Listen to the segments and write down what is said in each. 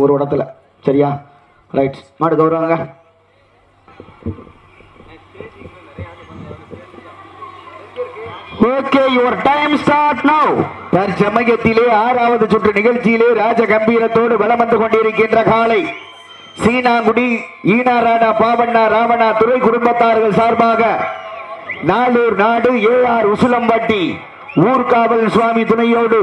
ஒரு இடத்துல. சரியா? ரைட். மாடு கௌரவங்க. Okay, your time start now. தற்சமயத்திலே 6வது சுற்று நிகழ்ச்சியிலே ராஜ கம்பீரத்தோடு வலம் வந்து கொண்டிருக்கின்ற காலை சீனாங்குடி ஈனாராடா பாவண்ணா ராவணா துறை குடும்பத்தார்கள் சார்பாக நாளூர் நாடு ஏஆர் உசுலம்பட்டி ஊர்காவல் சுவாமி துணையோடு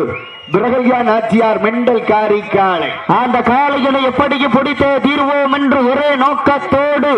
பிரகல்யா நாச்சியார் மெண்டல் காரி காளை. அந்த காளைகளை எப்படி பிடித்தே தீர்வோம் என்று ஒரே நோக்கத்தோடு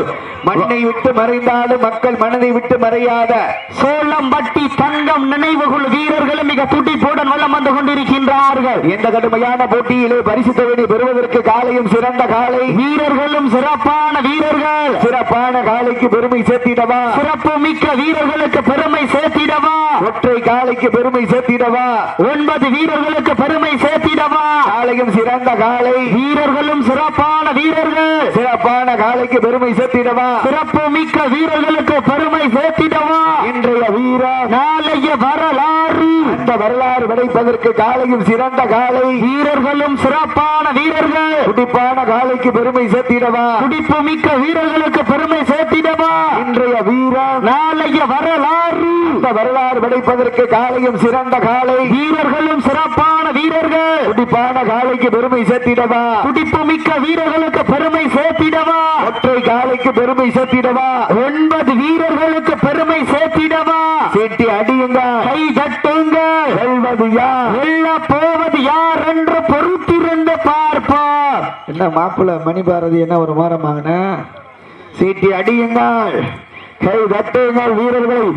மண்ணை விட்டு மறைந்தாலும் மக்கள் மனதை விட்டு மறையாத சோளம்பட்டி தங்கம் நினைவுகுழு வீரர்களும் மிக துடிப்புடன் வலம் வந்து கொண்டிருக்கின்றார்கள். இந்த கடுமையான போட்டியிலே பரிசு தொகையை பெறுவதற்கு காளையும் சிறந்த காளை, வீரர்களும் சிறப்பான வீரர்கள். சிறப்பான காளைக்கு பெருமை சேர்த்திடவா, சிறப்பு மிக்க வீரர்களுக்கு பெருமை சேர்த்திடவா, ஒற்றை காளைக்கு பெருமை சேர்த்திடவா, 9 வீரர்களுக்கு பெருமை சேர்த்திடவா. காளையும் சிறந்த காளை, வீரர்களும் சிறப்பான வீரர்கள். சிறப்பான காளைக்கு பெருமை சேர்த்திடவா, சிறப்பு மிக்க வீரர்களுக்கு பெருமை சேர்த்திடவா. இன்றைய வீரர் நாளைய வரலாறு. அந்த வரலாறு படைப்பதற்கு காளையும் சிறந்த காளை, வீரர்களும் சிறப்பான வீரர்கள். துடிப்பான காளைக்கு பெருமை சேர்த்திடவா, துடிப்பு மிக்க வீரர்களுக்கு பெருமை சேர்த்திடவா. இன்றைய வீரர் நாளைய வரலாறு. அந்த வரலாறு படைப்பதற்கு காளையும் சிறந்த காளை, வீரர்களும் சிறப்பான வீரர்கள். துடிப்பான காளைக்கு பெருமை சேர்த்திடவா, துடிப்பு மிக்க வீரர்களுக்கு பெருமை சேர்த்திடவா. ஒற்றை காளைக்கு பெருமை சேர்த்திடவா, 9 வீரர்களுக்கு பெருமை சேர்த்திடவா. சீட்டி அடியுங்க, கை தட்டுங்க. வெல்வது யார், வெல்ல போவது யார் என்று பொறுத்திருந்து பார்ப்போம். என்ன மாப்பிள்ள மணி பாரதி என்ன ஒரு வாரம் வாங்கின? சீட்டி அடியுங்கள், கை தட்டுங்கள், வீரர்களை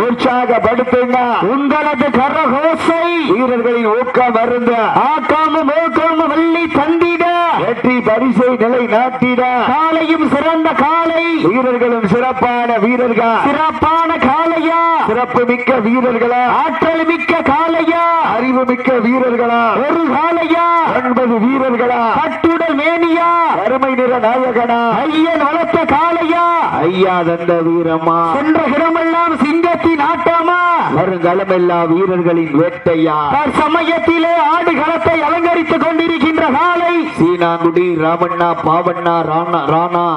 உற்சாகப்படுத்துங்க. உங்களது கரகோசை வீரர்களின் ஊக்கம் அருந்த ஆக்காமும் ஊக்கமும் வெள்ளி தந்திட வெற்றி பரிசை நிலை நாட்டிட காலையும் சிறந்த காலை, வீரர்களும் சிறப்பான வீரர்கள். சிறப்பான காலையா, சிறப்பு மிக்க வீரர்களா, ஆற்றல் மிக்க காலையா, அறிவு மிக்க வீரர்களா, ஒரு காலையா, 9 வீரர்களா, கட்டுடல் மேனியா, அருமை நிற நாயகனா, ஐயன் வளர்த்த காலையா, ஐயா தந்த வீரமா, சென்ற இடமெல்லாம் சிங்கத்தின் ஆட்டமா, வருங்காலமெல்லா வீரர்களின் வேட்டையா. சமயத்திலே ஆடுகளத்தை அலங்கரித்துக் கொண்டிருக்கின்ற காலை சீனாங்குடி ராமண்ணா பாவண்ணா ராணா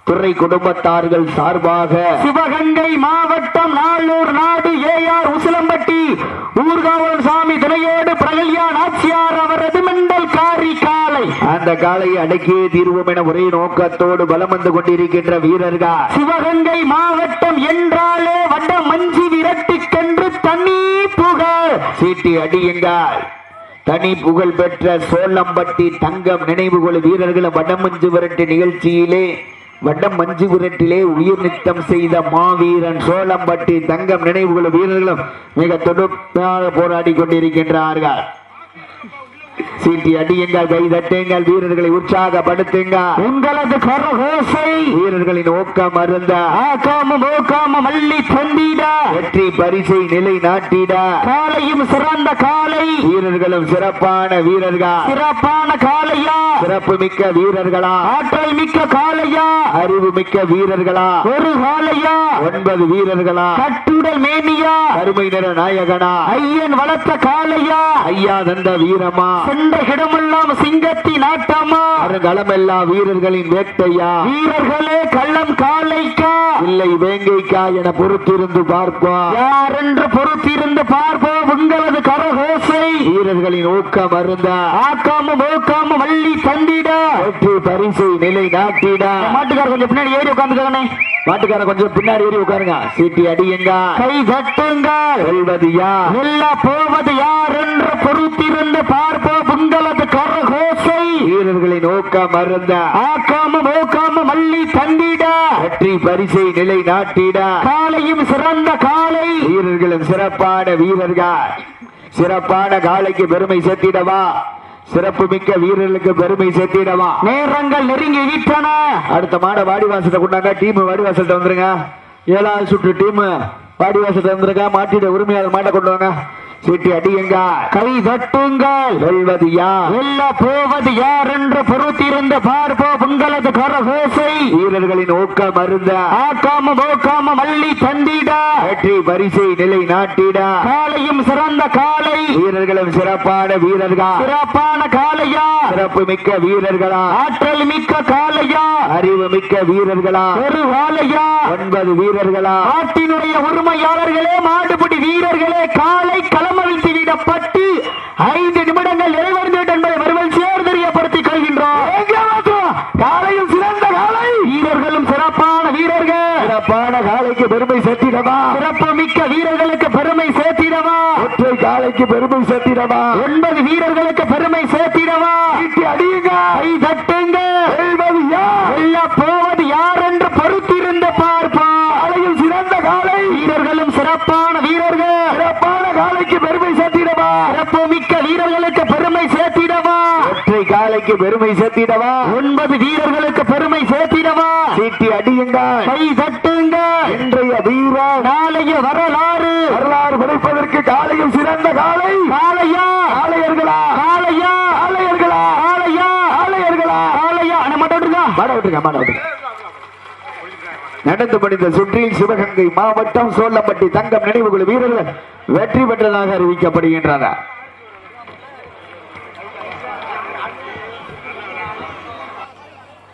துறை குடும்பத்தார்கள் சார்பாக சிவகங்கை மாவட்டம் நாளூர் நாடு ஏஆர் உசிலம்பட்டி ஊர்காவல் சாமி துணையோடு பிரகல்யா நாச்சியார் அவரது மெண்டல் காரி காலை. அந்த காலையை அடக்கியே தீர்வோம் என ஒரே நோக்கத்தோடு பலம் வந்து கொண்டிருக்கின்ற வீரர்கள். சிவகங்கை மாவட்டம் என்றாலே வட மஞ்சி விரட்டுக்கென்று தனி புகழ். சீட்டி அடியுங்கள், தனி புகழ் பெற்ற சோளம்பட்டி தங்கம் நினைவுகொள் வீரர்களும் வடமஞ்சு விரட்டு நிகழ்ச்சியிலே வட்டம் மஞ்சு விரட்டிலே உயிர் நித்தம் செய்த மாவீரன் சோளம்பட்டி தங்கம் நினைவுகள் வீரர்களும் மிக தொடுப்பாக போராடி கொண்டிருக்கின்றார்கள். சீட்டி அடியுங்கள், கை தட்டுங்கள், வீரர்களை உற்சாகப்படுத்துங்க. உங்களது கரகோசை வீரர்களின் ஊக்கம் அருந்த ஆக்காமும் ஊக்காமும் அள்ளி தந்திட வெற்றி பரிசை நிலை நாட்டிட காலையும் சிறந்த காலை, வீரர்களும் சிறப்பான வீரர்கள். சிறப்பான காலையா, சிறப்பு மிக்க வீரர்களா, ஆற்றல் மிக்க காலையா, அறிவு மிக்க வீரர்களா, ஒரு காலையா, 9 வீரர்களா, கட்டுடல் மேனியா, அருமை நிற நாயகனா, ஐயன் வளர்த்த காலையா, ஐயா தந்த வீரமா, சென்ற இடமெல்லாம் சிங்கத்தின் ஆட்டமா, களமெல்லா வீரர்களின் வேட்டையா. வீரர்களே கள்ளம் காளைக்கா இல்லை வேங்கைக்கா என பொறுத்திருந்து பார்ப்போம். யார் என்று பொறுத்திருந்து பார்ப்போம். உங்களது கரகோசை வீரர்களின் ஊக்கம் அருந்த ஆக்காமும் ஊக்காமும் வள்ளி தந்திட வெற்றி பரிசை நிலை நாட்டிட. மாட்டுக்கார கொஞ்சம் பின்னாடி ஏறி உட்கார்ந்துக்கானே, மாட்டுக்கார கொஞ்சம் பின்னாடி ஏறி உட்காருங்க. சீட்டி அடியுங்க, கை தட்டுங்க. வெல்வது யார், வெல்ல போவது யார் என்று பொறுத்திருந்து பார்ப்போம். உங்களது கரகோசை வீரர்களின் ஊக்கம் அருந்த ஆக்காமும் ஊக்காமும் அள்ளி தந்திட வெற்றி பரிசை நிலை நாட்டிட காலையும் சிறந்த காலை, வீரர்களும் சிறப்பான வீரர்கள். சிறப்பான காலைக்கு பெருமை சேர்த்திடவா, சிறப்பு மிக்க வீரர்களுக்கு பெருமை சேர்த்திடவா. நேரங்கள் நெருங்கி விட்டன. அடுத்த மாட வாடிவாசத்தை கொண்டாங்க. டீம் வாடிவாசல்கிட்ட வந்துருங்க. 7வது சுற்று டீம் வாடிவாசத்தை வந்துருங்க. மாட்டிட உரிமையாளர் மாட்டை கொண்டு வாங்க. சீட்டி அடியுங்க, கை தட்டுங்கள். வெல்வது யார், வெல்ல போவது யார் என்று பொறுத்திருந்து பார்ப்போம். உங்களது கரகோசை வீரர்களின் ஊக்கம் அருந்த ஆக்காம போக்காம மல்லி தந்திட வெற்றி பரிசை நிலை நாட்டிட காலையும் சிறந்த காலை, வீரர்களும் சிறப்பான வீரர்கள், சிறப்பான காலையா, சிறப்பு மிக்க வீரர்களா, ஆற்றல் மிக்க காலையா, அறிவு மிக்க வீரர்களா, ஒரு காலையா, 9 வீரர்களா, நாட்டினுடைய உரிமையாளர்களே, மாடுபிடி வீரர்களே, காலை களமழித்து விடப்பட்டு 5 நிமிடங்கள் நிறைவடைந்தது என்பதை வருவல் சேர் தெரியப்படுத்திக் கொள்கின்றோம். காலையும் சிறந்த காலை, வீரர்களும் சிறப்பான வீரர்கள், சிறப்பான காலைக்கு பெருமை சேர்த்திடவா, சிறப்பு மிக்க வீரர்களுக்கு பெருமை சேர்த்திடவா, ஒற்றை காலைக்கு பெருமை சேர்த்திடவா, 9 வீரர்களுக்கு பெருமை சேர்த்திடவா. சீட்டி அடியுங்க, கை தட்டுங்க, வெல்வது யார், வெல்ல போவது யார் என்று பொறுத்திருந்து பார்ப்போம். காலையும் சிறந்த காலை, வீரர்களும் சிறப்பான வீரர்கள், சிறப்பான காலைக்கு பெருமை சேர்த்திடவா, சிறப்பு மிக்க வீரர்களுக்கு பெருமை சேர்த்திடவா, ஒற்றை காலைக்கு பெருமை சேர்த்திடவா, 9 வீரர்களுக்கு பெருமை சேர்த்திடவா. சீட்டி அடியுங்க, கை தட்டுங்க, இன்றைய வீரர் நாளைய வரலாறு வரலாறு படைப்பதற்கு காலையும் சிறந்த காலை, காளையா, காளையர்களா, காளையா, காளையர்களா, காளையா, காளையர்களா, காளையா. அண்ணா மாட்ட விட்டுருங்க, மாட விட்டுருங்க, மாட விட்டுருங்க. நடந்து முடிந்த சுற்றில் சிவகங்கை மாவட்டம் சோழம்பட்டி தங்கம் நினைவுக்குழு வீரர்கள் வெற்றி பெற்றதாக அறிவிக்கப்படுகின்றனர்.